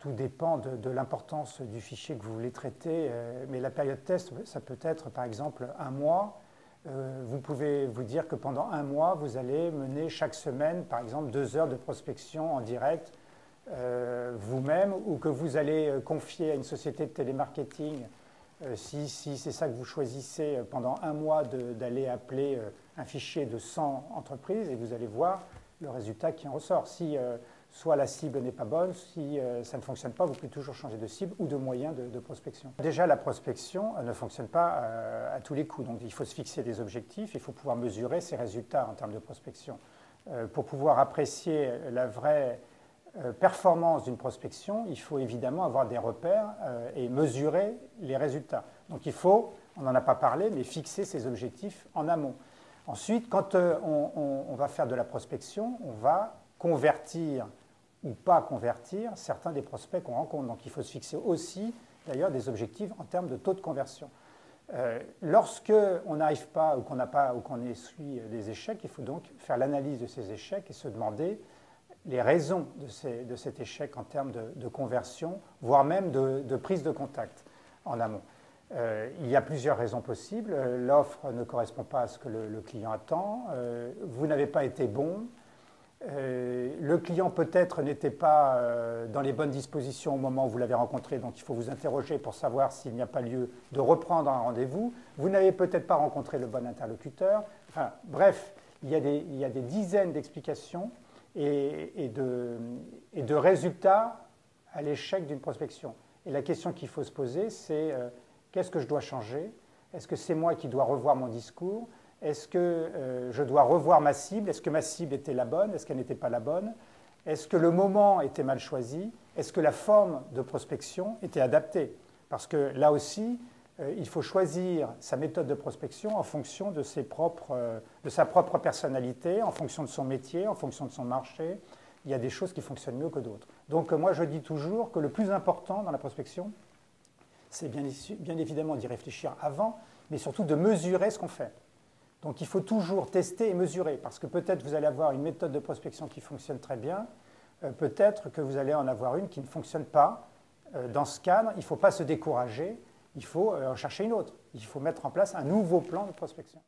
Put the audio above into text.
Tout dépend de l'importance du fichier que vous voulez traiter, mais la période test, ça peut être par exemple un mois. Vous pouvez vous dire que pendant un mois, vous allez mener chaque semaine, par exemple, 2 heures de prospection en direct vous-même, ou que vous allez confier à une société de télémarketing, si c'est ça que vous choisissez, pendant un mois d'aller appeler un fichier de 100 entreprises, et vous allez voir le résultat qui en ressort. Si soit la cible n'est pas bonne, si ça ne fonctionne pas, vous pouvez toujours changer de cible ou de moyen de prospection. Déjà, la prospection ne fonctionne pas à tous les coups, donc il faut se fixer des objectifs, il faut pouvoir mesurer ses résultats en termes de prospection. Pour pouvoir apprécier la vraie performance d'une prospection, il faut évidemment avoir des repères et mesurer les résultats. Donc il faut, on n'en a pas parlé, mais fixer ses objectifs en amont. Ensuite, quand on va faire de la prospection, on va convertir ou pas convertir certains des prospects qu'on rencontre. Donc il faut se fixer aussi d'ailleurs des objectifs en termes de taux de conversion. Lorsque on n'arrive pas ou qu'on essuie des échecs, il faut donc faire l'analyse de ces échecs et se demander les raisons de cet échec en termes de conversion, voire même de prise de contact en amont. Il y a plusieurs raisons possibles. L'offre ne correspond pas à ce que le client attend. Vous n'avez pas été bon. Le client peut-être n'était pas dans les bonnes dispositions au moment où vous l'avez rencontré, donc il faut vous interroger pour savoir s'il n'y a pas lieu de reprendre un rendez-vous. Vous n'avez peut-être pas rencontré le bon interlocuteur. Enfin, bref, il y a des dizaines d'explications et de résultats à l'échec d'une prospection. Et la question qu'il faut se poser, c'est qu'est-ce que je dois changer? Est-ce que c'est moi qui dois revoir mon discours? Est-ce que je dois revoir ma cible? Est-ce que ma cible était la bonne? Est-ce qu'elle n'était pas la bonne? Est-ce que le moment était mal choisi? Est-ce que la forme de prospection était adaptée? Parce que là aussi, il faut choisir sa méthode de prospection en fonction de sa propre personnalité, en fonction de son métier, en fonction de son marché. Il y a des choses qui fonctionnent mieux que d'autres. Donc moi, je dis toujours que le plus important dans la prospection, c'est bien évidemment d'y réfléchir avant, mais surtout de mesurer ce qu'on fait. Donc il faut toujours tester et mesurer, parce que peut-être vous allez avoir une méthode de prospection qui fonctionne très bien, peut-être que vous allez en avoir une qui ne fonctionne pas. Dans ce cadre, il ne faut pas se décourager, il faut en chercher une autre. Il faut mettre en place un nouveau plan de prospection.